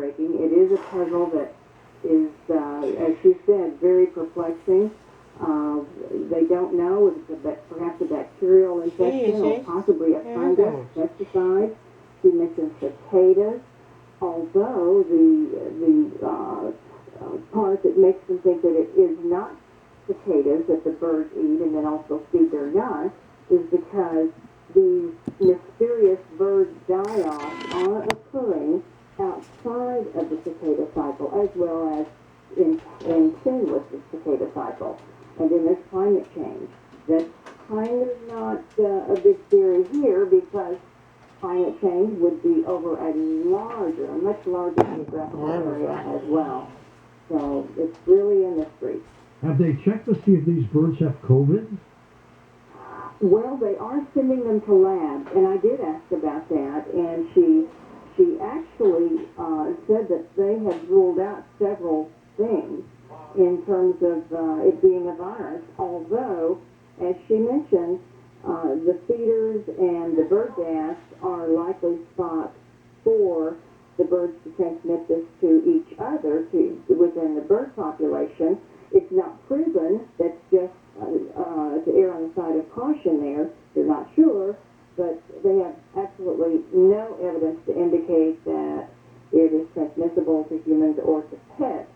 heartbreaking. It is a puzzle that is, as she said, very perplexing. They don't know if it's perhaps a bacterial infection or possibly a fungus, pesticide. She mentioned cicadas, although the part that makes them think that it is not cicadas that the birds eat and then also feed their young is because these mysterious bird die-offs are occurring outside of the cicada cycle as well as in tune with the cicada cycle. And then there's climate change. That's kind of not a big theory here because climate change would be over a much larger geographical area as well. So it's really a mystery. Have they checked to see if these birds have COVID? Well, they are sending them to labs, and I did ask about that, and she actually said that they had ruled out several things in terms of it being a virus, although, as she mentioned, the feeders and the bird baths are likely spots for the birds to transmit this to each other within the bird population. It's not proven. That's just to err on the side of caution there. They're not sure, but they have absolutely no evidence to indicate that it is transmissible to humans or to pets.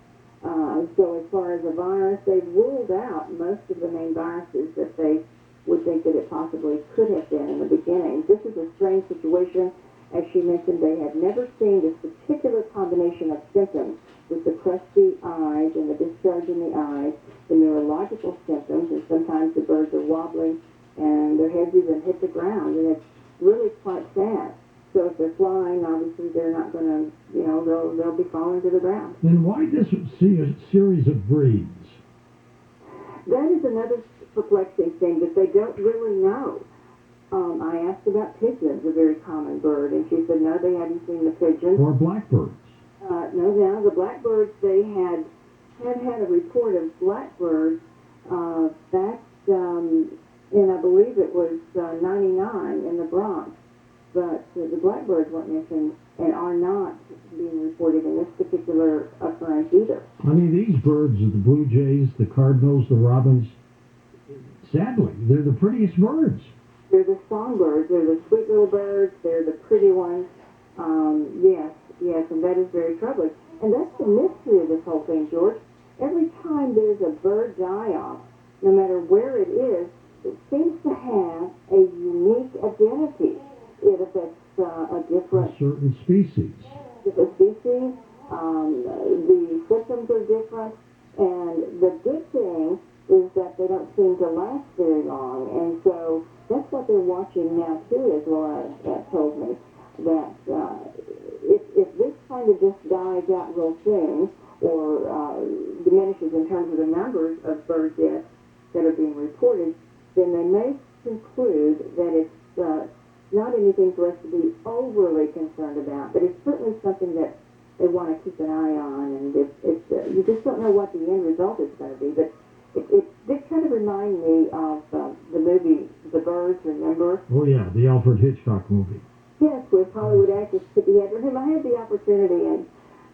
So as far as a virus, they've ruled out most of the main viruses that they would think that it possibly could have been in the beginning. This is a strange situation. As she mentioned, they had never seen this particular combination of symptoms with the crusty eyes and the discharge in the eyes, the neurological symptoms, and sometimes the birds are wobbling and their heads even hit the ground, and it's really quite sad. So if they're flying, obviously they're not going to, they'll be falling to the ground. Then why this series of breeds? That is another perplexing thing that they don't really know. I asked about pigeons, a very common bird, and she said, no, they hadn't seen the pigeons. Or blackbirds. No, the blackbirds, they had a report of blackbirds back in, I believe it was 99 in the Bronx. But the blackbirds weren't mentioned and are not being reported in this particular occurrence either. I mean, these birds, the blue jays, the cardinals, the robins, sadly, they're the prettiest birds. They're the songbirds. They're the sweet little birds. They're the pretty ones. Yes, and that is very troubling. And that's the mystery of this whole thing, George. Every time there's a bird die-off, no matter where it is, it seems to have a unique identity. It affects a certain species. Different species. The symptoms are different. And the good thing is that they don't seem to last very long. And so that's what they're watching now, too, as Laura told me, that if this kind of just dies out real soon or diminishes in terms of the numbers of bird deaths that are being reported, then they may conclude that it's not anything for us to be overly concerned about, but it's certainly something that they want to keep an eye on, and you just don't know what the end result is going to be. But it did kind of remind me of the movie The Birds, remember? Oh, yeah, the Alfred Hitchcock movie. Yes, with Hollywood actress Tippi Hedren, whom I had the opportunity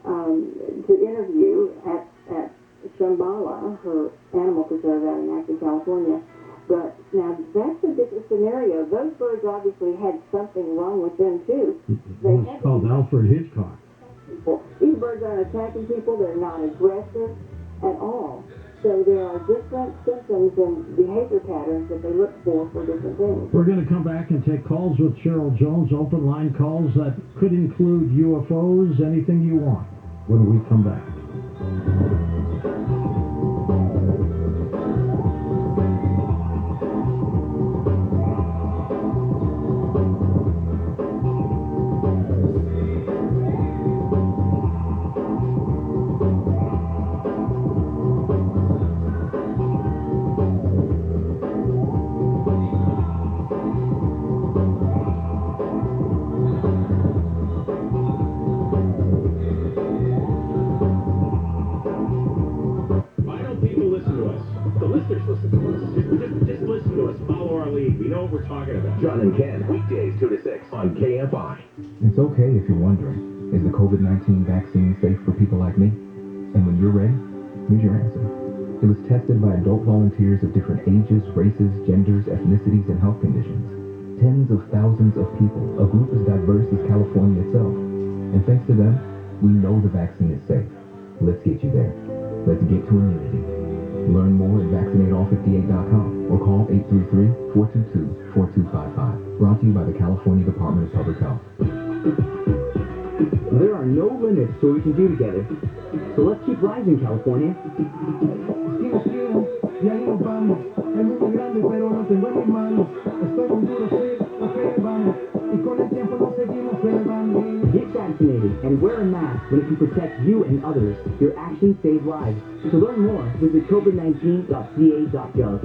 to interview at Shambhala, her animal preserve out in Acton, California. But now that's a different scenario. Those birds obviously had something wrong with them too. It's called Alfred Hitchcock. These birds aren't attacking people. They're not aggressive at all. So there are different symptoms and behavior patterns that they look for different things. We're going to come back and take calls with Cheryl Jones, open line calls that could include UFOs, anything you want, when we come back. John and Ken, weekdays 2 to 6 on KFI. It's okay if you're wondering, is the COVID COVID-19 vaccine safe for people like me? And when you're ready, here's your answer. It was tested by adult volunteers of different ages, races, genders, ethnicities, and health conditions. Tens of thousands of people, a group as diverse as California itself. And thanks to them, we know the vaccine is safe. Let's get you there. Let's get to immunity. Learn more at vaccinateall58.com or call 833-422-4255. Brought to you by the California Department of Public Health. There are no limits to what we can do together. So let's keep rising, California. Y ahí nos vamos. El mundo es grande, pero no tengo en mis manos. Estoy muy duro, sí, ok, vamos. Y con el tiempo nos seguimos elevando. Get vaccinated and wear a mask when it can protect you and others. Your actions save lives. To learn more, visit covid19.ca.gov.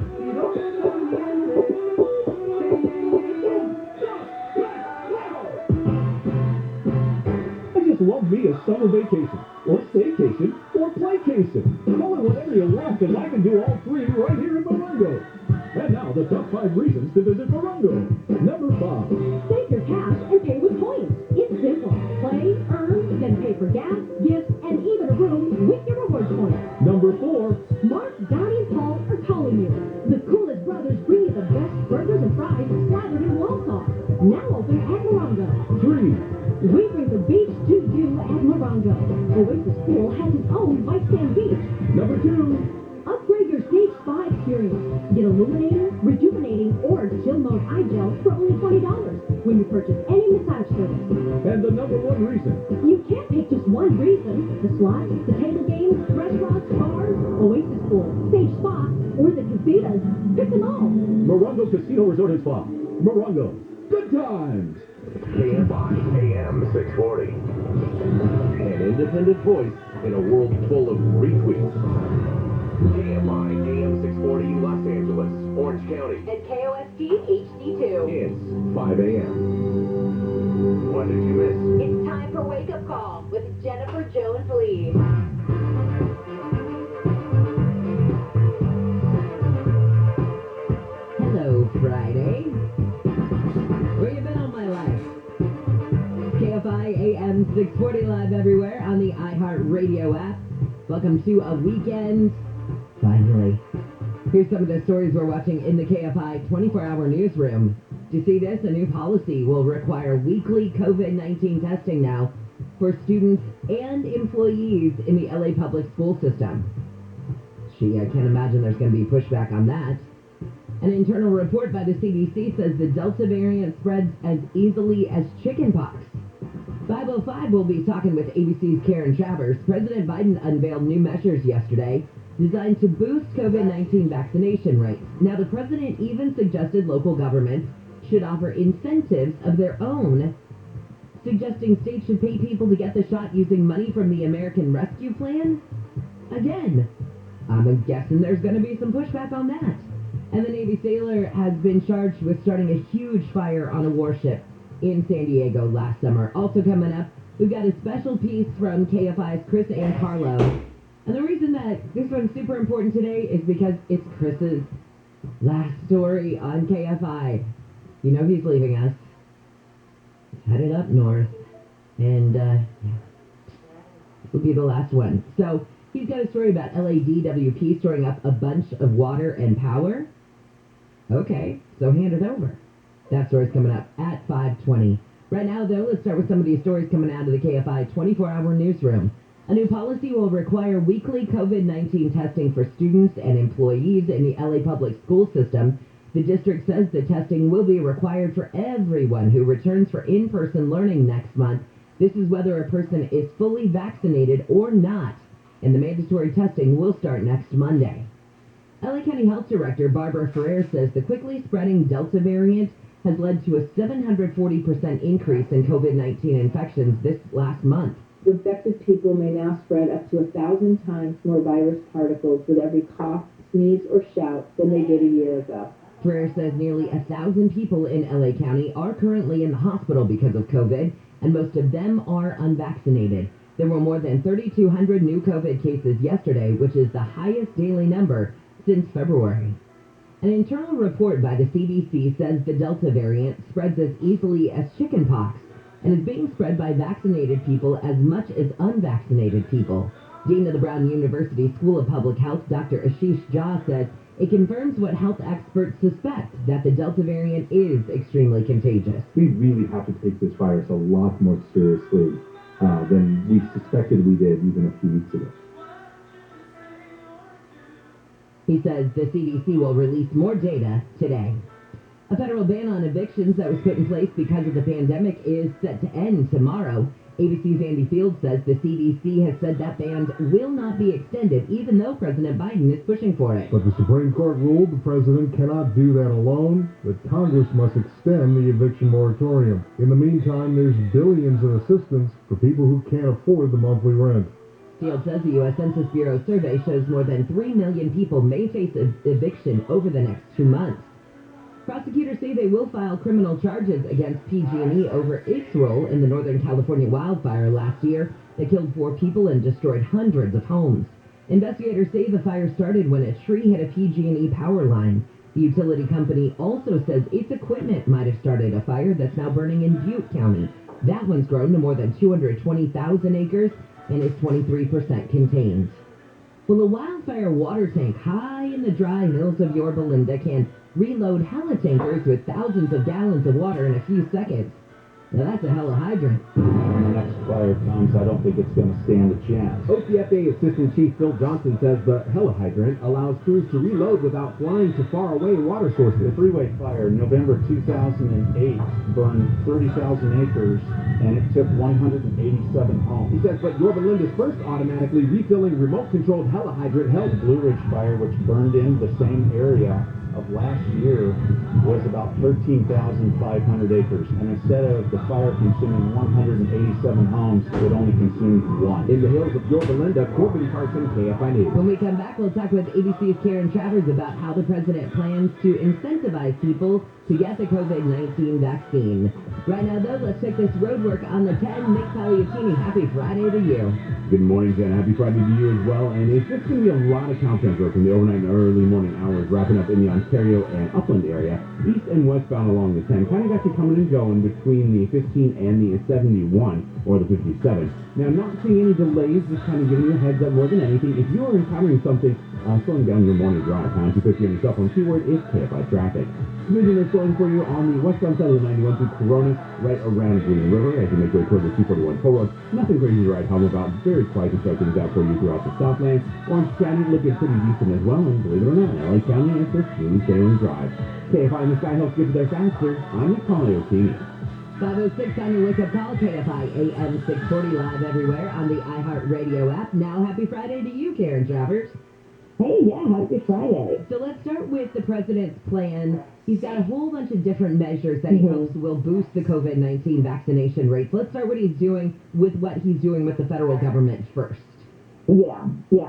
Love me a summer vacation, or staycation, or playcation. Call it whatever you want, because I can do all three right here in Morongo. And now, the top 5 reasons to visit Morongo. Number 5. Save your cash and pay with points. It's simple. Play, earn, then pay for gas, gifts, and even a room with your rewards points. Number 4. Mark, Donnie, and Paul are calling you. The coolest brothers bring you the best burgers and fries slathered in wall sauce. Now open at Morongo. 3. We bring the beach to you at Morongo. Oasis Pool has its own white sand beach. Number 2. Upgrade your stage spa experience. Get illuminating, rejuvenating, or chill mode eye gels for only $20 when you purchase any massage service. And the number 1 reason. You can't pick just one reason. The slots, the table games, restaurants, bars, Oasis Pool, stage spa, or the casitas. Pick them all. Morongo Casino Resort and Spa. Morongo. Good times. Kfi Am 640. An independent voice in a world full of retweets. KFI AM 640 Los Angeles, Orange County. And KOST HD2. It's 5 a.m. What did you miss? It's time for Wake Up Call with Jennifer Jones Lee. Hello, Friday. Where you been all my life? KFI AM 640 live everywhere on the iHeartRadio app. Welcome to a weekend. Finally. Here's some of the stories we're watching in the KFI 24-hour newsroom. To see this, a new policy will require weekly COVID-19 testing now for students and employees in the LA public school system. Gee, I can't imagine there's going to be pushback on that. An internal report by the CDC says the Delta variant spreads as easily as chickenpox. 505 will be talking with ABC's Karen Travers. President Biden unveiled new measures yesterday designed to boost COVID-19 vaccination rates. Now, the president even suggested local governments should offer incentives of their own, suggesting states should pay people to get the shot using money from the American Rescue Plan. Again, I'm guessing there's going to be some pushback on that. And the Navy sailor has been charged with starting a huge fire on a warship in San Diego last summer. Also coming up, we've got a special piece from KFI's Chris and Carlo. And the reason that this one's super important today is because it's Chris's last story on KFI. You know he's leaving us. He's headed up north. And, this will be the last one. So, he's got a story about LADWP storing up a bunch of water and power. Okay, so hand it over. That story's coming up at 5:20. Right now, though, let's start with some of these stories coming out of the KFI 24-hour newsroom. A new policy will require weekly COVID-19 testing for students and employees in the LA public school system. The district says the testing will be required for everyone who returns for in-person learning next month. This is whether a person is fully vaccinated or not, and the mandatory testing will start next Monday. LA County Health Director Barbara Ferrer says the quickly spreading Delta variant has led to a 740% increase in COVID-19 infections this last month. Infected people may now spread up to 1,000 times more virus particles with every cough, sneeze, or shout than they did a year ago. Ferrer says nearly 1,000 people in LA County are currently in the hospital because of COVID, and most of them are unvaccinated. There were more than 3,200 new COVID cases yesterday, which is the highest daily number since February. An internal report by the CDC says the Delta variant spreads as easily as chickenpox. and is being spread by vaccinated people as much as unvaccinated people. Dean of the Brown University School of Public Health, Dr. Ashish Jha, says it confirms what health experts suspect, that the Delta variant is extremely contagious. We really have to take this virus a lot more seriously than we suspected we did even a few weeks ago. He says the CDC will release more data today. A federal ban on evictions that was put in place because of the pandemic is set to end tomorrow. ABC's Andy Field says the CDC has said that ban will not be extended, even though President Biden is pushing for it. But the Supreme Court ruled the president cannot do that alone, that Congress must extend the eviction moratorium. In the meantime, there's billions in assistance for people who can't afford the monthly rent. Field says the U.S. Census Bureau survey shows more than 3 million people may face eviction over the next 2 months. Prosecutors say they will file criminal charges against PG&E over its role in the Northern California wildfire last year that killed 4 people and destroyed hundreds of homes. Investigators say the fire started when a tree hit a PG&E power line. The utility company also says its equipment might have started a fire that's now burning in Butte County. That one's grown to more than 220,000 acres and is 23% contained. Well, a wildfire water tank high in the dry hills of Yorba Linda can reload heli-tankers with thousands of gallons of water in a few seconds. Now that's a hella hydrant. When the next fire comes, I don't think it's going to stand a chance. OCFA Assistant Chief Phil Johnson says the helihydrant allows crews to reload without flying to faraway water sources. The freeway fire in November 2008 burned 30,000 acres, and it took 187 homes. He says, but Yorba Linda's first automatically refilling remote-controlled helihydrant held. The Blue Ridge fire, which burned in the same area of last year, was about 13,500 acres, and instead of the fire consuming 187 homes, it only consumed 1. In the hills of Yorba Linda, Corbin Carson, KFI News. When we come back, we'll talk with ABC's Karen Travers about how the president plans to incentivize people to get the COVID-19 vaccine. Right now, though, let's check this road work on the 10. Nick Pagliacini, happy Friday to you. Good morning, Jen. Happy Friday to you as well. And it's just going to be a lot of countdown work in the overnight and early morning hours, wrapping up in the Ontario and Upland area. East and westbound along the 10 kind of got you coming and going between the 15 and the 71 or the 57. Now, not seeing any delays, just kind of giving you a heads up more than anything. If you are encountering something slowing down your morning drive, pound 250 on your cell phone, keyword is KFI traffic. Vision is slowing for you on the westbound side of the 91 through Corona, right around Green River as you make your way toward the 241 toll road. Nothing crazy to write home about. Very quiet to start things out for you throughout the Southland. Orange County looking pretty decent as well, and believe it or not, LA County is a smooth sailing drive. KFI in the sky helps get you there faster. I'm Nick Pagliacini. 5:06 on your wake-up call, KFI AM 640 live everywhere on the iHeartRadio app. Now, happy Friday to you, Karen Travers. Hey, yeah, happy Friday. So let's start with the president's plan. He's got a whole bunch of different measures that he hopes will boost the COVID-19 vaccination rates. Let's start what he's doing with the federal government first. Yeah.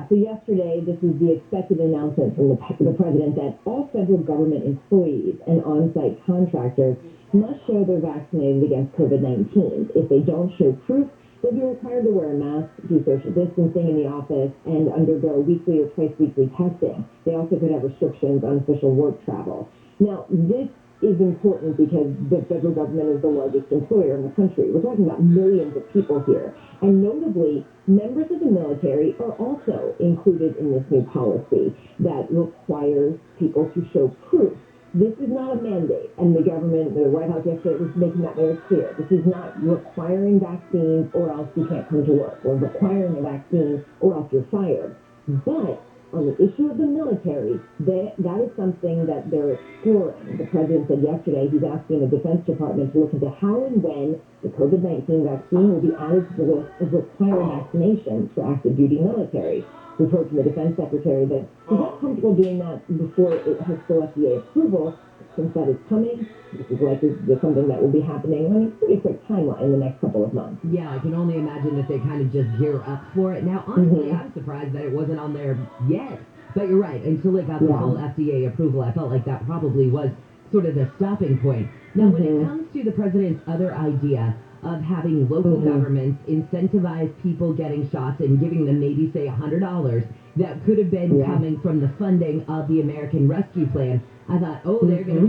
So yesterday, this was the expected announcement from the president that all federal government employees and on-site contractors must show they're vaccinated against COVID-19. If they don't show proof, they'll be required to wear a mask, do social distancing in the office, and undergo weekly or twice-weekly testing. They also could have restrictions on official work travel. Now, this is important because the federal government is the largest employer in the country. We're talking about millions of people here. And notably, members of the military are also included in this new policy that requires people to show proof. This is not a mandate, and the White House yesterday was making that very clear. This is not requiring vaccines or else you can't come to work, or requiring a vaccine or else you're fired. But on the issue of the military, that is something that they're exploring. The president said yesterday he's asking the Defense Department to look into how and when the COVID-19 vaccine will be added to the list of required vaccinations for active duty military. We've heard from the Defense Secretary that he's not comfortable doing that before it has full FDA approval. Since that is coming, this is likely something that will be happening on a pretty quick timeline in the next couple of months. Yeah, I can only imagine that they kind of just gear up for it. Now, honestly, I'm surprised that it wasn't on there yet. But you're right, until it got the full FDA approval, I felt like that probably was sort of the stopping point. Now, when it comes to the president's other idea of having local governments incentivize people getting shots and giving them maybe, say, $100 that could have been coming from the funding of the American Rescue Plan, I thought, oh, they're going to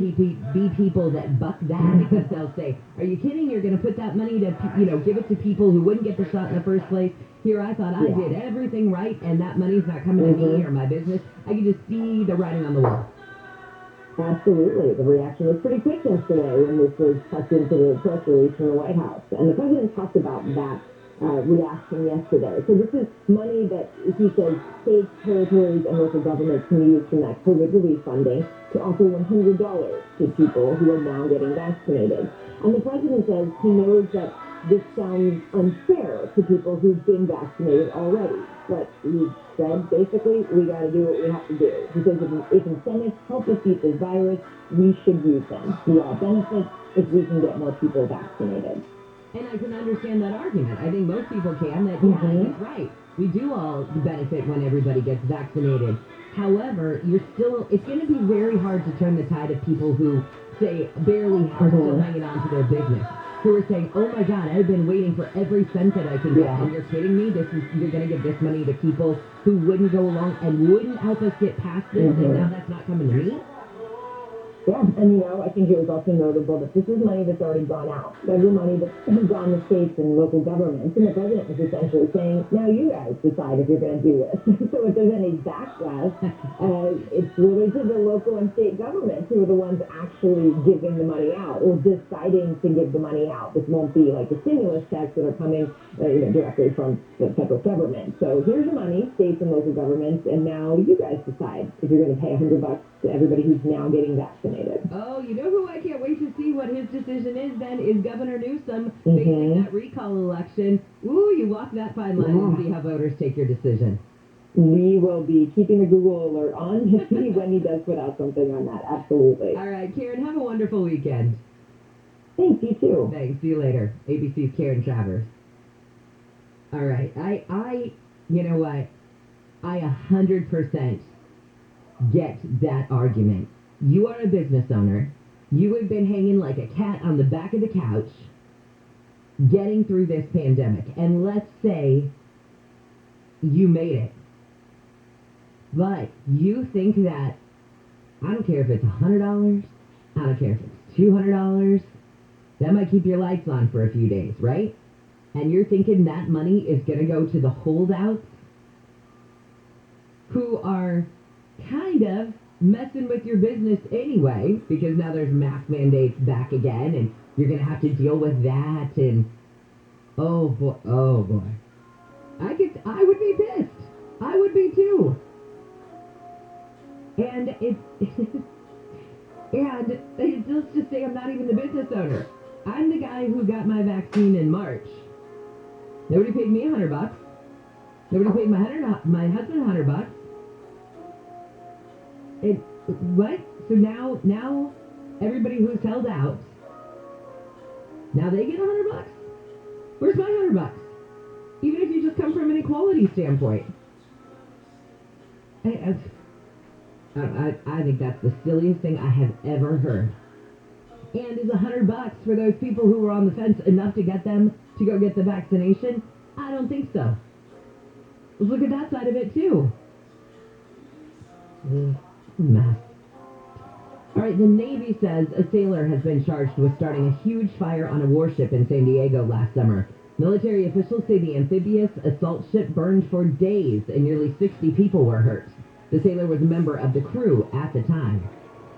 be people that buck that because they'll say, are you kidding? You're going to put that money to, give it to people who wouldn't get the shot in the first place. Here I thought I did everything right, and that money's not coming to me or my business. I could just see the writing on the wall. Absolutely. The reaction was pretty quick yesterday when this was tucked into the press release from the White House. And the president talked about that reaction yesterday. So this is money that he says states, territories, and local governments can use from that COVID relief funding to offer $100 to people who are now getting vaccinated. And the president says he knows that this sounds unfair to people who've been vaccinated already. But he said, basically, we got to do what we have to do. He says if incentives help us beat this virus, we should use them. We all benefit if we can get more people vaccinated. And I can understand that argument. I think most people can. That, he's right. We do all benefit when everybody gets vaccinated. However, it's going to be very hard to turn the tide of people who, say, barely are still hanging on to their business. Who are saying, oh my God, I've been waiting for every cent that I can get, and you're kidding me? You're going to give this money to people who wouldn't go along and wouldn't help us get past this, and now that's not coming to me? Yeah, and I think it was also notable that this is money that's already gone out. Federal money that's gone to states and local governments, and the president was essentially saying, now you guys decide if you're going to do this. So if there's any backlash, it's really to the local and state governments who are the ones actually giving the money out or deciding to give the money out. This won't be like the stimulus checks that are coming directly from the federal government. So here's your money, states and local governments, and now you guys decide if you're going to pay $100 to everybody who's now getting vaccinated. Oh, you know who I can't wait to see what his decision is then is Governor Newsom facing that recall election. Ooh, you walk that fine line and see how voters take your decision. We will be keeping the Google alert on to see when he does put out something on that. Absolutely. All right, Karen, have a wonderful weekend. Thanks, you too. Thanks, see you later. ABC's Karen Travers. All right, I you know what? I 100% get that argument. You are a business owner. You have been hanging like a cat on the back of the couch getting through this pandemic. And let's say you made it. But you think that, I don't care if it's $100, I don't care if it's $200, that might keep your lights on for a few days, right? And you're thinking that money is going to go to the holdouts who are kind of messing with your business anyway, because now there's mask mandates back again, and you're going to have to deal with that, and oh boy. I would be pissed. I would be too. And let's just say I'm not even the business owner. I'm the guy who got my vaccine in March. Nobody paid me $100. Nobody paid my husband $100. What? So now everybody who's held out, now they get $100? Where's my $100? Even if you just come from an equality standpoint. I think that's the silliest thing I have ever heard. And is $100 for those people who were on the fence enough to get them to go get the vaccination? I don't think so. Let's look at that side of it too. Mess. All right, the Navy says a sailor has been charged with starting a huge fire on a warship in San Diego last summer. Military officials say the amphibious assault ship burned for days and nearly 60 people were hurt. The sailor was a member of the crew at the time.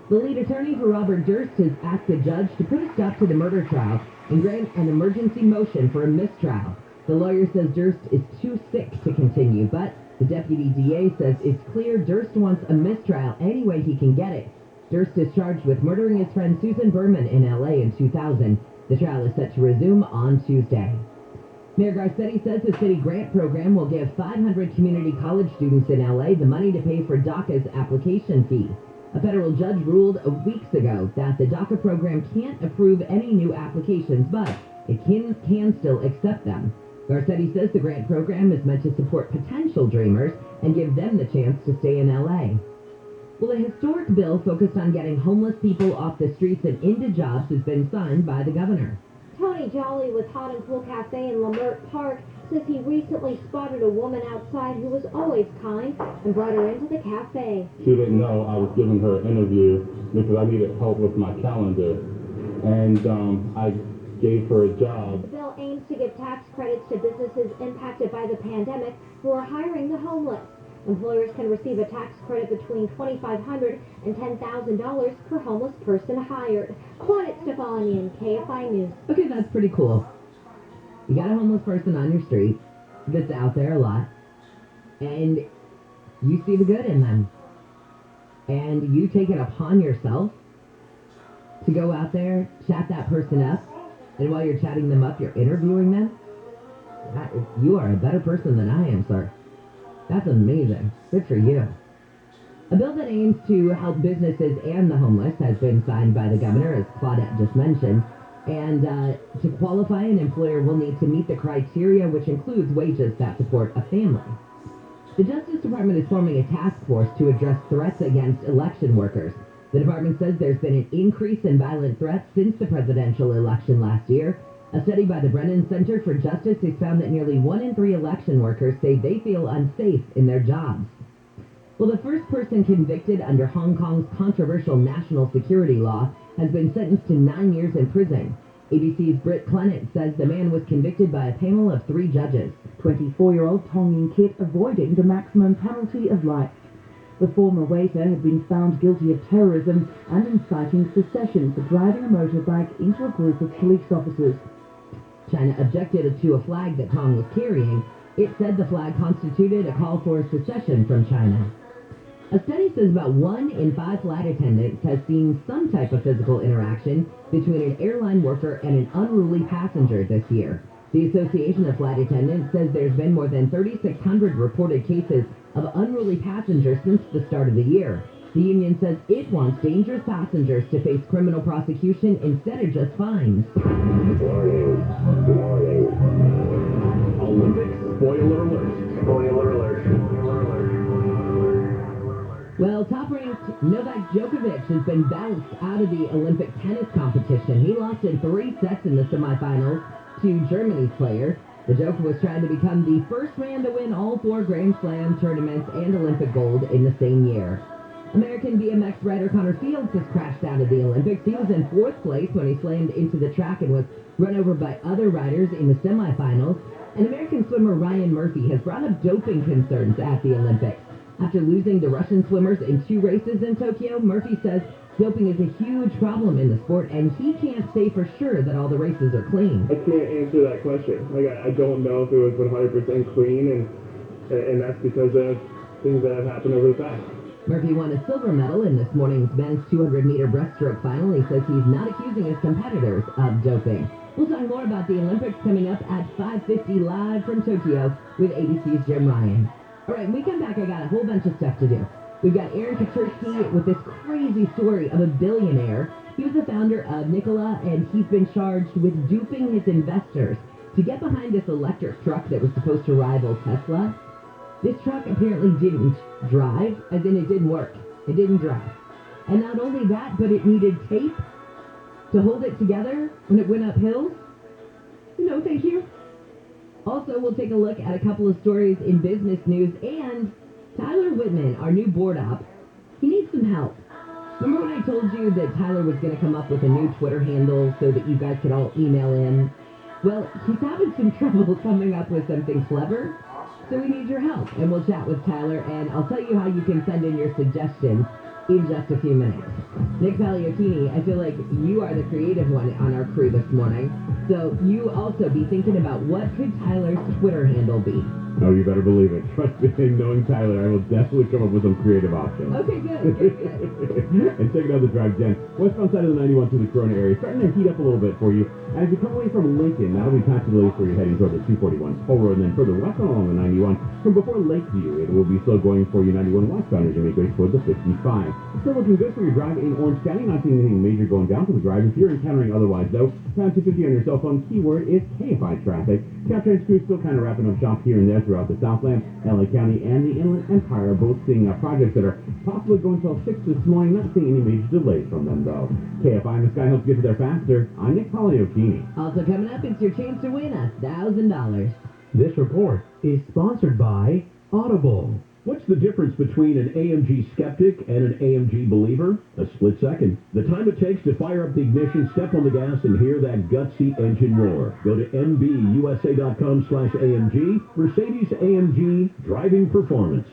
The lead attorney for Robert Durst has asked a judge to put a stop to the murder trial and grant an emergency motion for a mistrial. The lawyer says Durst is too sick to continue, but the deputy DA says it's clear Durst wants a mistrial any way he can get it. Durst is charged with murdering his friend Susan Berman in L.A. in 2000. The trial is set to resume on Tuesday. Mayor Garcetti says the city grant program will give 500 community college students in L.A. the money to pay for DACA's application fee. A federal judge ruled weeks ago that the DACA program can't approve any new applications, but it can still accept them. Garcetti says the grant program is meant to support potential dreamers and give them the chance to stay in L.A. Well, a historic bill focused on getting homeless people off the streets and into jobs has been signed by the governor. Tony Jolly with Hot and Cool Cafe in Lamert Park says he recently spotted a woman outside who was always kind and brought her into the cafe. She didn't know I was giving her an interview because I needed help with my calendar. And I gave her a job. The bill aims to give tax credits to businesses impacted by the pandemic who are hiring the homeless. Employers can receive a tax credit between $2,500 and $10,000 per homeless person hired. Claudette Stefanian, KFI News. Okay, that's pretty cool. You got a homeless person on your street that's out there a lot, and you see the good in them. And you take it upon yourself to go out there, chat that person up, and while you're chatting them up, you're interviewing them. You are a better person than I am, sir. That's amazing. Good for you. A bill that aims to help businesses and the homeless has been signed by the governor, as Claudette just mentioned. And to qualify, an employer will need to meet the criteria, which includes wages that support a family. The Justice Department is forming a task force to address threats against election workers. The department says there's been an increase in violent threats since the presidential election last year. A study by the Brennan Center for Justice has found that nearly 1 in 3 election workers say they feel unsafe in their jobs. Well, the first person convicted under Hong Kong's controversial national security law has been sentenced to 9 years in prison. ABC's Britt Clennett says the man was convicted by a panel of 3 judges. 24-year-old Tong Yin Kit avoiding the maximum penalty of life. The former waiter had been found guilty of terrorism and inciting secession for driving a motorbike into a group of police officers. China objected to a flag that Tong was carrying. It said the flag constituted a call for secession from China. A study says about 1 in 5 flight attendants has seen some type of physical interaction between an airline worker and an unruly passenger this year. The Association of Flight Attendants says there's been more than 3,600 reported cases of unruly passengers since the start of the year. The union says it wants dangerous passengers to face criminal prosecution instead of just fines. Warning. Olympics spoiler alert. Spoiler alert. Well, top-ranked Novak Djokovic has been bounced out of the Olympic tennis competition. He lost in 3 sets in the semifinals to Germany's player. The Joker was trying to become the first man to win all 4 Grand Slam tournaments and Olympic gold in the same year. American BMX rider Connor Fields has crashed out of the Olympics. He was in 4th place when he slammed into the track and was run over by other riders in the semifinals. And American swimmer Ryan Murphy has brought up doping concerns at the Olympics. After losing to Russian swimmers in 2 races in Tokyo, Murphy says doping is a huge problem in the sport, and he can't say for sure that all the races are clean. I can't answer that question. I don't know if it was 100% clean, and that's because of things that have happened over the past. Murphy won a silver medal in this morning's men's 200-meter breaststroke final. He says he's not accusing his competitors of doping. We'll talk more about the Olympics coming up at 5:50 live from Tokyo with ABC's Jim Ryan. All right, when we come back, I got a whole bunch of stuff to do. We've got Aaron Katursky with this crazy story of a billionaire. He was the founder of Nikola, and he's been charged with duping his investors to get behind this electric truck that was supposed to rival Tesla. This truck apparently didn't drive, as in it didn't work. It didn't drive. And not only that, but it needed tape to hold it together when it went up hills. No, thank you. Also, we'll take a look at a couple of stories in business news, and Tyler Whitman, our new board op, he needs some help. Remember when I told you that Tyler was going to come up with a new Twitter handle so that you guys could all email in? Well, he's having some trouble coming up with something clever, so we need your help. And we'll chat with Tyler, and I'll tell you how you can send in your suggestions in just a few minutes. Nick Pagliocchini, I feel like you are the creative one on our crew this morning. So you also be thinking about what could Tyler's Twitter handle be. Oh, you better believe it. Trust me, knowing Tyler, I will definitely come up with some creative options. Okay, good. And check out the drive, Jen. Westbound side of the 91 through the Corona area, starting to heat up a little bit for you. And as you come away from Lincoln, that'll be possibility for you heading toward the 241 toll road, and then further west along the 91. From before Lakeview, it will be slow going for you 91 westbound as you make way toward the 55. Still looking good for your drive in Orange County. Not seeing anything major going down for the drive. If you're encountering otherwise, though, pound 250 on your cell phone. Keyword is KFI traffic. Caltrain's crew still kind of wrapping up shop here and there throughout the Southland. LA County and the Inland Empire are both seeing projects that are possibly going till 6 this morning. Not seeing any major delays from them, though. KFI in the sky helps get to there faster. I'm Nick Pagliocchini. Also coming up, it's your chance to win $1,000. This report is sponsored by Audible. What's the difference between an AMG skeptic and an AMG believer? A split second. The time it takes to fire up the ignition, step on the gas, and hear that gutsy engine roar. Go to MBUSA.com/AMG. Mercedes-AMG Driving Performance.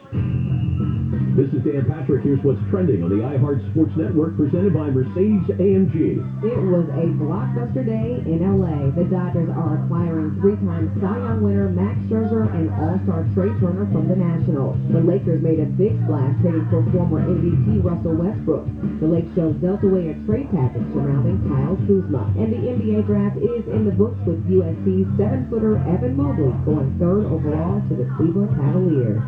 This is Dan Patrick. Here's what's trending on the iHeart Sports Network, presented by Mercedes-AMG. It was a blockbuster day in L.A. The Dodgers are acquiring three-time Cy Young winner Max Scherzer and All-Star Trey Turner from the Nationals. The Lakers made a big splash trading for former MVP Russell Westbrook. The Lake Show dealt away a trade package surrounding Kyle Kuzma. And the NBA draft is in the books with USC's 7-footer Evan Mobley going 3rd overall to the Cleveland Cavaliers.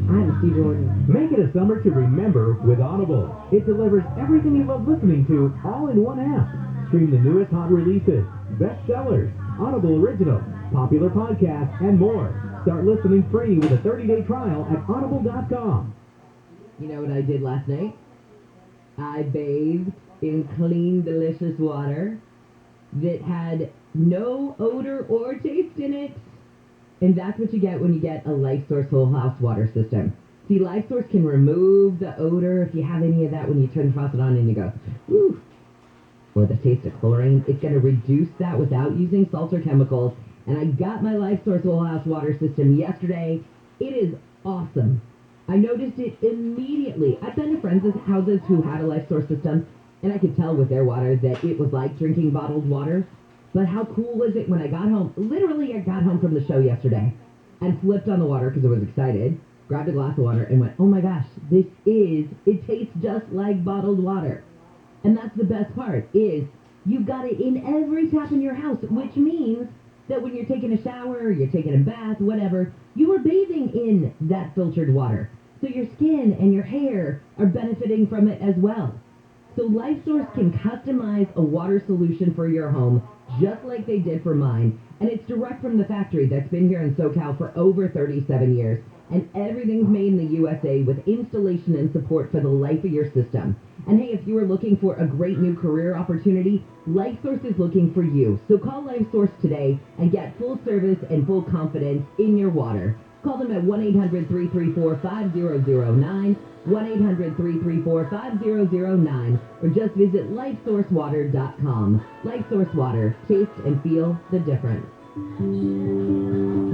I'm Steve Jordan. Make it a summer to remember with Audible. It delivers everything you love listening to all in one app. Stream the newest hot releases, bestsellers, Audible originals, popular podcasts, and more. Start listening free with a 30-day trial at audible.com. You know what I did last night? I bathed in clean, delicious water that had no odor or taste in it. And that's what you get when you get a LifeSource whole house water system. See, LifeSource can remove the odor if you have any of that when you turn the faucet on and you go, ooh, or the taste of chlorine. It's going to reduce that without using salts or chemicals. And I got my LifeSource whole house water system yesterday. It is awesome. I noticed it immediately. I've been to friends' houses who had a LifeSource system, and I could tell with their water that it was like drinking bottled water. But how cool was it when I got home? Literally, I got home from the show yesterday and flipped on the water because I was excited, grabbed a glass of water, and went, oh my gosh, it tastes just like bottled water. And that's the best part, is you've got it in every tap in your house, which means that when you're taking a shower, or you're taking a bath, whatever, you are bathing in that filtered water. So your skin and your hair are benefiting from it as well. So LifeSource can customize a water solution for your home, just like they did for mine. And it's direct from the factory that's been here in SoCal for over 37 years. And everything's made in the USA with installation and support for the life of your system. And hey, if you are looking for a great new career opportunity, LifeSource is looking for you. So call LifeSource today and get full service and full confidence in your water. Call them at 1-800-334-5009, 1-800-334-5009, or just visit lifesourcewater.com. LifeSource Water. Taste and feel the difference.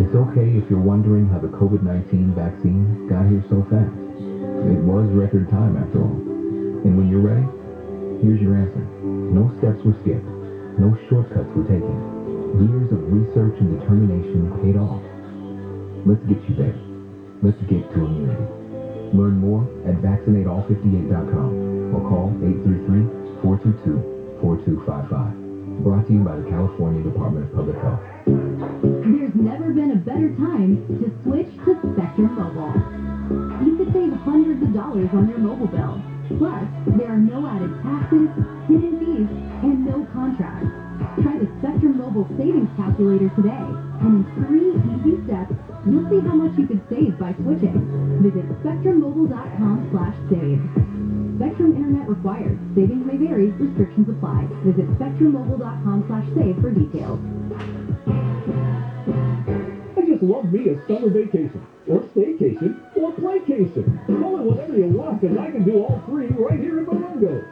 It's okay if you're wondering how the COVID-19 vaccine got here so fast. It was record time after all. And when you're ready, here's your answer. No steps were skipped. No shortcuts were taken. Years of research and determination paid off. Let's get you there. Let's get to immunity. Learn more at vaccinateall58.com or call 833-422-4255. Brought to you by the California Department of Public Health. There's never been a better time to switch to Spectrum Mobile. You could save hundreds of dollars on your mobile bill. Plus, there are no added taxes, hidden fees, and no contracts. Try the Spectrum Mobile Savings Calculator today, and in 3 easy steps, you'll see how much you could save by switching. Visit SpectrumMobile.com/save. Spectrum Internet required. Savings may vary. Restrictions apply. Visit SpectrumMobile.com/save for details. I just love me a summer vacation, or staycation, or playcation. Call it whatever you want, because I can do all three right here in Morongo.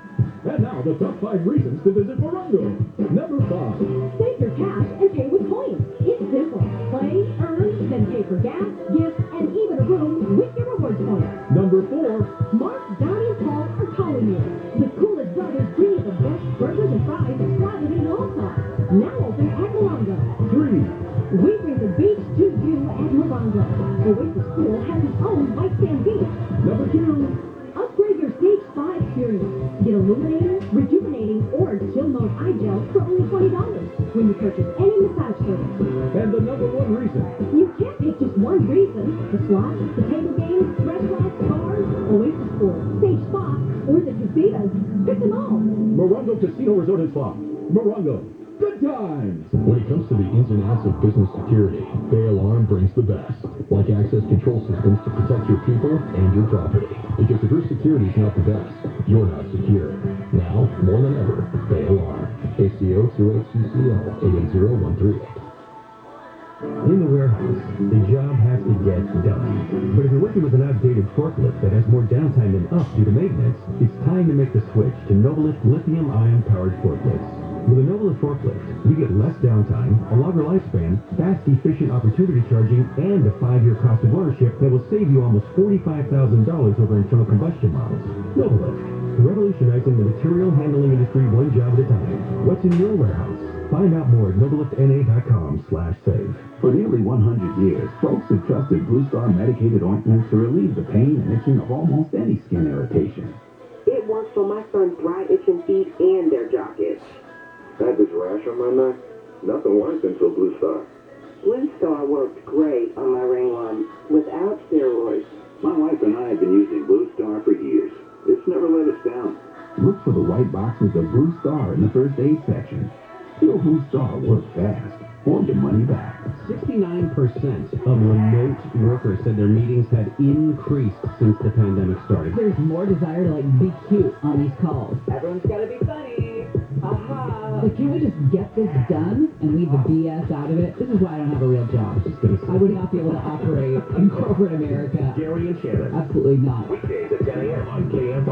And now, the top 5 reasons to visit Morongo. Number 5. Save your cash and pay with coins. It's simple. Play, earn, then pay for gas, gifts, and even a room with your rewards points. Number 4. Mark, Donnie, and Paul are calling you. The coolest brothers bring you the best burgers and fries at Quality All Stars. Now open at Morongo. 3. We bring the beach to you at Morongo. Oasis Pool has its own white sand beach. Number 2. Upgrade your stage spa experience. Get illuminating, rejuvenating, or chill mode eye gel for only $20 when you purchase any massage service. And the number 1 reason. You can't pick just one reason. The slots, the table games, restaurants, bars, Oasis Pool, stage spa, or the casinos. Pick them all. Morongo Casino Resort and Spa. Morongo. Good times! When it comes to the ins and outs of business security, Bay Alarm brings the best, like access control systems to protect your people and your property. Because if your security is not the best, you're not secure. Now, more than ever, Bay Alarm. ACO 28CCL 880-138. In the warehouse, the job has to get done. But if you're working with an outdated forklift that has more downtime than up due to maintenance, it's time to make the switch to Novelift lithium-ion powered forklifts. With a Novelift forklift, you get less downtime, a longer lifespan, fast, efficient opportunity charging, and a 5-year cost of ownership that will save you almost $45,000 over internal combustion models. Novelift, revolutionizing the material handling industry one job at a time. What's in your warehouse? Find out more at nobeliftna.com/save. For nearly 100 years, folks have trusted Blue Star medicated ointment to relieve the pain and itching of almost any skin irritation. It works for my son's dry itching feet and their jock itch. I had this rash on my neck. Nothing worked until Blue Star. Blue Star worked great on my ringworm without steroids. My wife and I have been using Blue Star for years. It's never let us down. Look for the white box with the Blue Star in the first aid section. Feel Blue Star work fast or your money back. 69% of remote workers said their meetings had increased since the pandemic started. There's more desire to be cute on these calls. Everyone's got to be funny. Aha. Like, can we just get this done and leave the BS out of it? This is why I don't have a real job. I would not be able to operate in corporate America. Gary and Shannon. Absolutely not. Weekdays at 10 a.m. on KFI.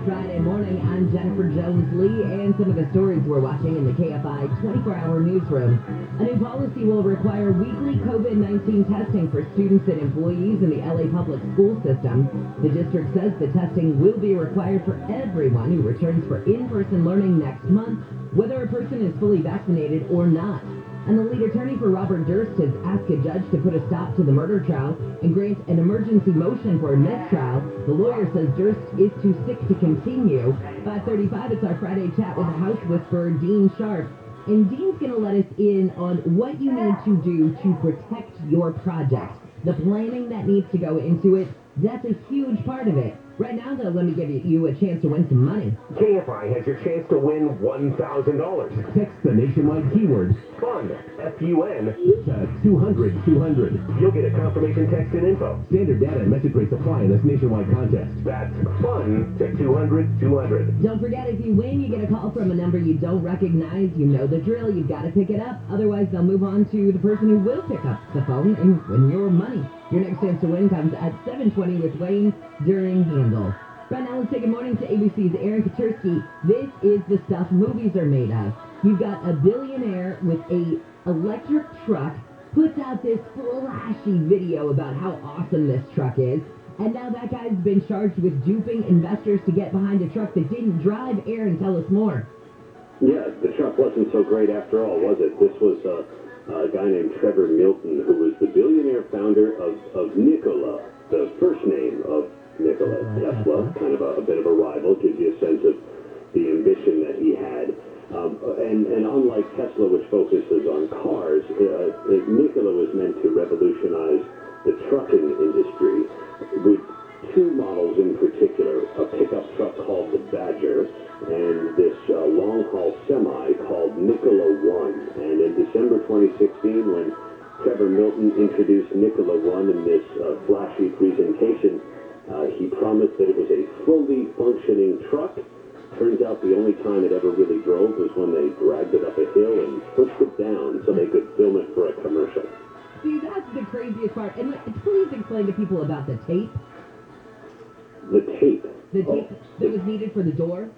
Friday morning, I'm Jennifer Jones-Lee, and some of the stories we're watching in the KFI 24-hour newsroom. A new policy will require weekly COVID-19 testing for students and employees in the LA public school system. The district says the testing will be required for everyone who returns for in-person learning next month, whether a person is fully vaccinated or not. And the lead attorney for Robert Durst has asked a judge to put a stop to the murder trial and grant an emergency motion for a mistrial. The lawyer says Durst is too sick to continue. 5:35, it's our Friday chat with the House Whisperer, Dean Sharp. And Dean's going to let us in on what you need to do to protect your project. The planning that needs to go into it, that's a huge part of it. Right now, though, let me give you a chance to win some money. KFI has your chance to win $1,000. Text the nationwide keyword FUN, F-U-N, to 200-200. You'll get a confirmation text and info. Standard data and message rates apply in this nationwide contest. That's FUN to 200-200. Don't forget, if you win, you get a call from a number you don't recognize. You know the drill. You've got to pick it up. Otherwise, they'll move on to the person who will pick up the phone and win your money. Your next chance to win comes at 7:20 with Wayne during Handle. Right now, let's say good morning to ABC's Aaron Katursky. This is the stuff movies are made of. You've got a billionaire with a electric truck, puts out this flashy video about how awesome this truck is, and now that guy's been charged with duping investors to get behind a truck that didn't drive. Aaron, tell us more. Yeah, the truck wasn't so great after all, was it? This was a guy named Trevor Milton, who was the billionaire founder of Nikola, the first name of Nikola Tesla, kind of a bit of a rival, gives you a sense of the ambition that he had. And unlike Tesla, which focuses on cars, Nikola was meant to revolutionize the trucking industry with two models in particular, a pickup truck called the Badger and this long-haul semi called Nikola One. And in December 2016, when Trevor Milton introduced Nikola One in this flashy presentation, he promised that it was a fully functioning truck. Turns out the only time it ever really drove was when they dragged it up a hill and pushed it down so they could film it for a commercial. See, that's the craziest part. And please explain to people about the tape. The tape? The tape that was needed for the door?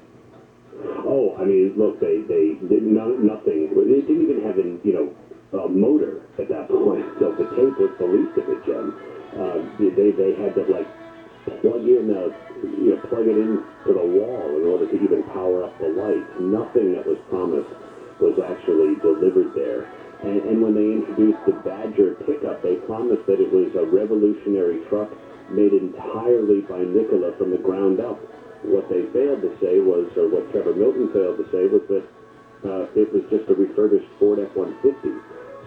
Oh, I mean, look, they did nothing. They didn't even have a motor at that point, so the tape was the least of it, Jen. They had to, plug it into the wall in order to even power up the lights. Nothing that was promised was actually delivered there. And when they introduced the Badger pickup, they promised that it was a revolutionary truck made entirely by Nikola from the ground up. What they failed to say was, or what Trevor Milton failed to say, was that it was just a refurbished Ford F-150.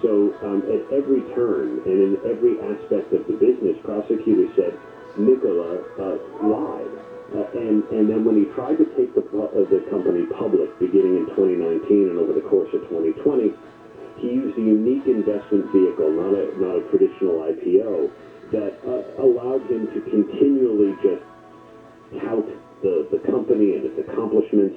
So at every turn and in every aspect of the business, prosecutors said Nikola lied. And then when he tried to take the company public beginning in 2019 and over the course of 2020, he used a unique investment vehicle, not a traditional IPO, that allowed him to continually just tout the company and its accomplishments.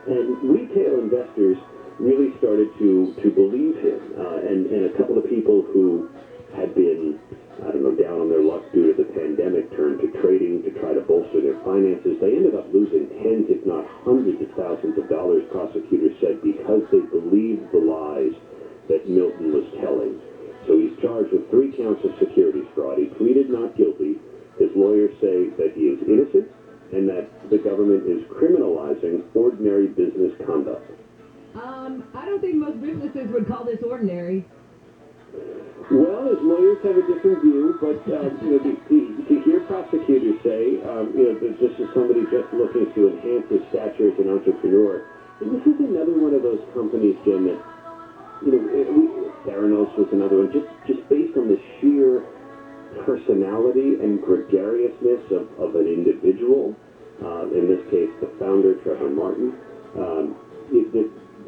And retail investors really started to believe him. And a couple of people who had been, I don't know, down on their luck due to the pandemic turned to trading to try to bolster their finances. They ended up losing tens, if not hundreds of thousands of dollars, prosecutors said, because they believed the lies that Milton was telling. So he's charged with 3 counts of securities fraud. He pleaded not guilty. His lawyers say that he is innocent and that the government is criminalizing ordinary business conduct. I don't think most businesses would call this ordinary. Well, his lawyers have a different view, but to hear prosecutors say, that this is somebody just looking to enhance his stature as an entrepreneur, and this is another one of those companies, Jim, that Theranos was another one, just based on the sheer personality and gregariousness of an individual, in this case the founder, Trevor Martin,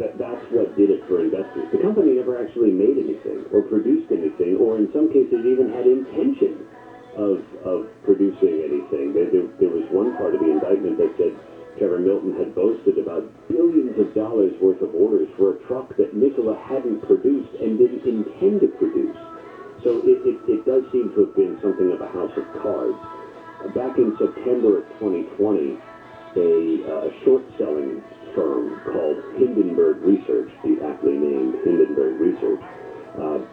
that's what did it for investors. The company never actually made anything or produced anything, or in some cases even had intention of producing anything. There was one part of the indictment that said Trevor Milton had boasted about billions of dollars worth of orders for a truck that Nikola hadn't produced and didn't intend to produce. So it does seem to have been something of a house of cards. Back in September of 2020, a short-selling firm called Hindenburg Research, the aptly named Hindenburg Research,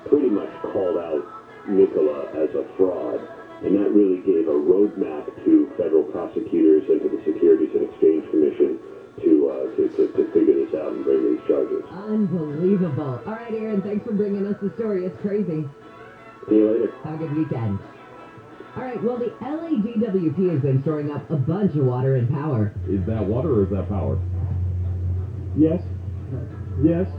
pretty much called out Nikola as a fraud. And that really gave a roadmap to federal prosecutors and to the Securities and Exchange Commission to figure this out and bring these charges. Unbelievable. All right, Aaron, thanks for bringing us the story. It's crazy. See you later. Have a good weekend. All right, well, the LADWP has been storing up a bunch of water and power. Is that water or is that power? Yes. Yes.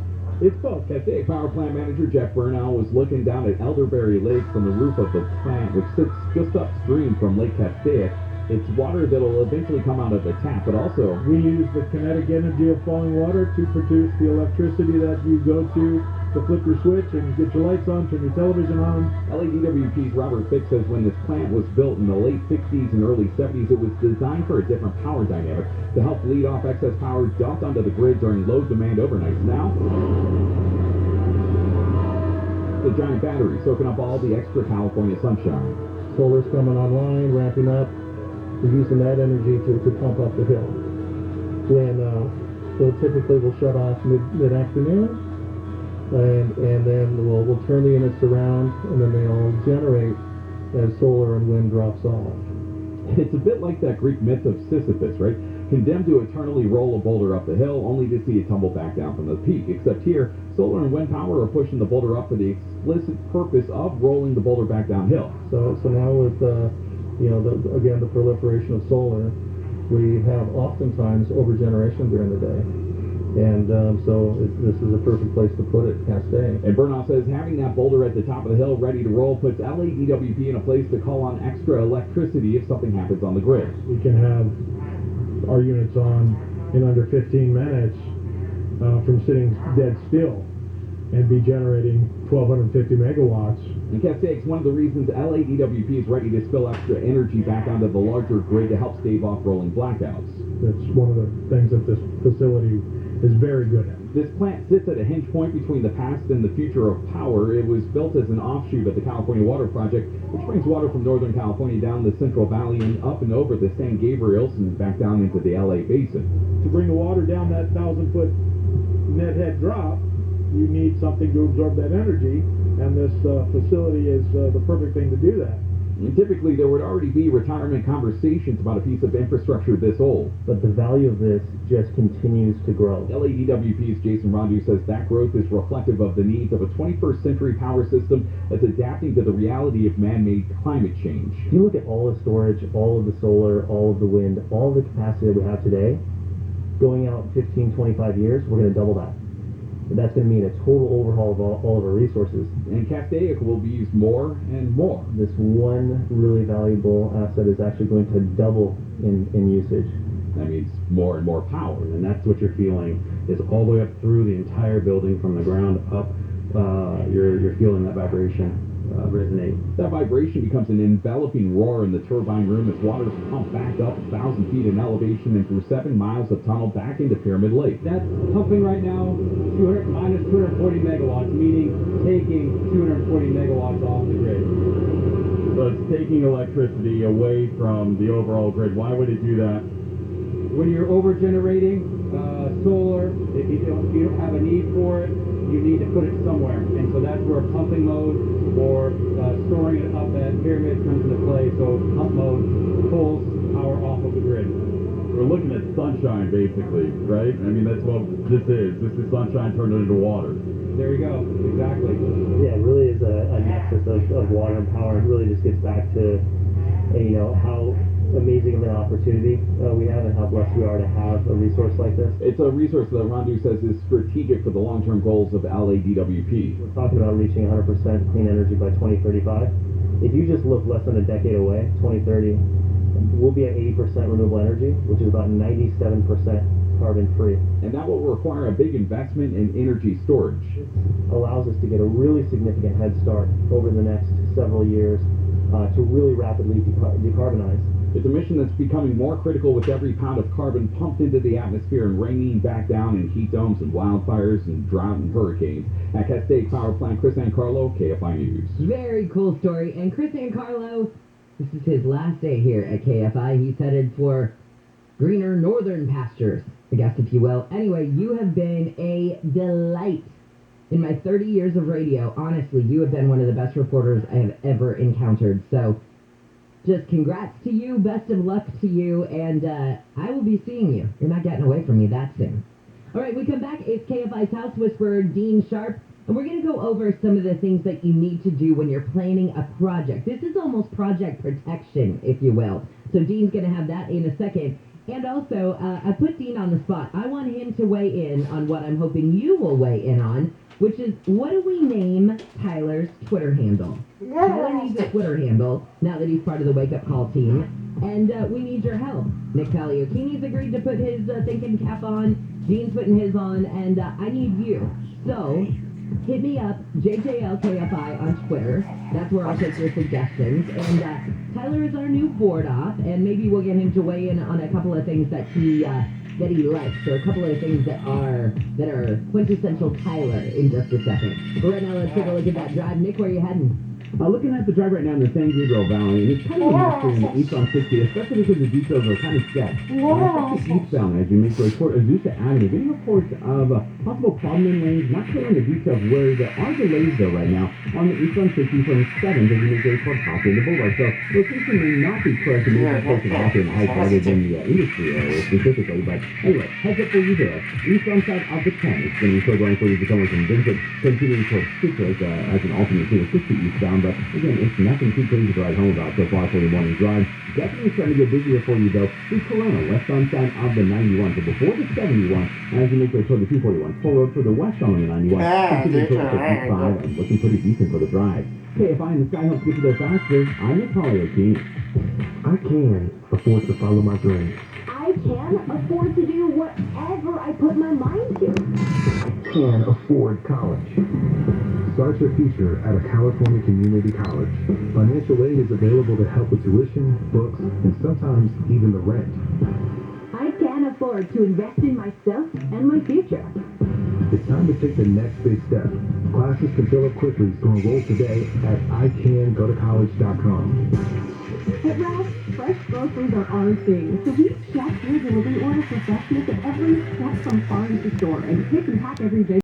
It's both. Cascade Power Plant Manager Jeff Burnell was looking down at Elderberry Lake from the roof of the plant, which sits just upstream from Lake Cascade. It's water that'll eventually come out of the tap, but also we use the kinetic energy of falling water to produce the electricity that you go to flip your switch and get your lights on, turn your television on. LADWP's Robert Fick says when this plant was built in the late 60s and early 70s, it was designed for a different power dynamic to help lead off excess power dumped onto the grid during low demand overnights. Now, the giant battery soaking up all the extra California sunshine. Solar's coming online, ramping up. We're using that energy to pump up the hill. When so typically we'll shut off mid-afternoon. And then we'll turn the units around, and then they'll generate as solar and wind drops off. It's a bit like that Greek myth of Sisyphus, right? Condemned to eternally roll a boulder up the hill, only to see it tumble back down from the peak. Except here, solar and wind power are pushing the boulder up for the explicit purpose of rolling the boulder back downhill. So now with the proliferation of solar, we have oftentimes overgeneration during the day. And this is a perfect place to put it, Cascade. And Burnell says having that boulder at the top of the hill ready to roll puts LADWP in a place to call on extra electricity if something happens on the grid. We can have our units on in under 15 minutes from sitting dead still and be generating 1,250 megawatts. And Cascade's one of the reasons LADWP is ready to spill extra energy back onto the larger grid to help stave off rolling blackouts. That's one of the things that this facility is very good at. This plant sits at a hinge point between the past and the future of power. It was built as an offshoot of the California Water Project, which brings water from Northern California down the Central Valley and up and over the San Gabriels and back down into the LA Basin. To bring the water down that 1,000-foot net head drop, you need something to absorb that energy, and this facility is the perfect thing to do that. And typically, there would already be retirement conversations about a piece of infrastructure this old. But the value of this just continues to grow. LADWP's Jason Rondu says that growth is reflective of the needs of a 21st century power system that's adapting to the reality of man-made climate change. If you look at all the storage, all of the solar, all of the wind, all of the capacity that we have today, going out 15, 25 years, we're going to double that. That's going to mean a total overhaul of all of our resources. And Cascade will be used more and more. This one really valuable asset is actually going to double in usage. That means more and more power, and that's what you're feeling is all the way up through the entire building from the ground up. You're feeling that vibration resonate. That vibration becomes an enveloping roar in the turbine room as water is pumped back up 1,000 feet in elevation and through 7 miles of tunnel back into Pyramid Lake. That's pumping right now minus 240 megawatts, meaning taking 240 megawatts off the grid. So it's taking electricity away from the overall grid. Why would it do that? When you're over-generating solar, if you don't have a need for it, you need to put it somewhere. And so that's where pumping mode or storing it up at Pyramid comes into play. So pump mode pulls power off of the grid. We're looking at sunshine, basically, right? I mean, that's what this is. This is sunshine turned into water. There you go. Exactly. Yeah, it really is a nexus of water and power. It really just gets back to, how amazing of an opportunity we have and how blessed we are to have a resource like this. It's a resource that Rondu says is strategic for the long-term goals of LADWP. We're talking about reaching 100% clean energy by 2035. If you just look less than a decade away, 2030, we'll be at 80% renewable energy, which is about 97% carbon-free. And that will require a big investment in energy storage. It allows us to get a really significant head start over the next several years to really rapidly decarbonize. It's a mission that's becoming more critical with every pound of carbon pumped into the atmosphere and raining back down in heat domes and wildfires and drought and hurricanes. At Cascade Power Plant, Chris Ancarlo, KFI News. Very cool story. And Chris Ancarlo, this is his last day here at KFI. He's headed for greener northern pastures, I guess, if you will. Anyway, you have been a delight. In my 30 years of radio, honestly, you have been one of the best reporters I have ever encountered. So just congrats to you, best of luck to you, and I will be seeing you. You're not getting away from me that soon. All right, we come back. It's KFI's House Whisperer, Dean Sharp, and we're going to go over some of the things that you need to do when you're planning a project. This is almost project protection, if you will. So Dean's going to have that in a second. And also, I put Dean on the spot. I want him to weigh in on what I'm hoping you will weigh in on, which is, what do we name Tyler's Twitter handle? Yes. Tyler needs a Twitter handle now that he's part of the Wake Up Call team, and we need your help. Nick Paleocchini's agreed to put his thinking cap on, Dean's putting his on, and I need you. So, hit me up, JJLKFI on Twitter. That's where I'll take your suggestions. And Tyler is our new board op, and maybe we'll get him to weigh in on a couple of things that he likes, or a couple of things that are quintessential Tyler in just a second. But right now, let's take a look at that drive. Nick, where are you heading? Looking at the drive right now in the San Gabriel Valley, and it's kind of a mystery in the eastbound 60, especially because the details are kind of sketched. Especially eastbound as you make your way toward Azusa Avenue, getting reports of possible problem in lanes, not clear on the details where there are delays though right now on the eastbound 60 from 7 as you make your way toward Hopkins Boulevard. So location may not be correct to make the person after an height other than the industry area specifically, but anyway, heads up for you there. Eastbound side of the 10, it's going to be so going for you to come from Vincent, continuing towards Citrus as an alternate to the 60 eastbound. But again, it's nothing too crazy to ride home about so far for your morning drive. Definitely starting to get busier for you though. Through Corona, westbound side of the 91. So before the 71, as you make your way toward the 241, full road for the westbound on the 91. Continuing towards the 55 and looking pretty decent for the drive. KFI and the Sky helps get you there faster. I'm Nick Paleocchini. I can afford to follow my dreams. I can afford to do whatever I put my mind to. Can afford college. Start your future at a California community college. Financial aid is available to help with tuition, books, and sometimes even the rent. I can afford to invest in myself and my future. It's time to take the next big step. Classes can fill up quickly, so enroll today at icangotocollege.com. At Ralph's, fresh groceries are our thing, so we check your delivery order for freshness at every step from farm to store and pick and pack every day.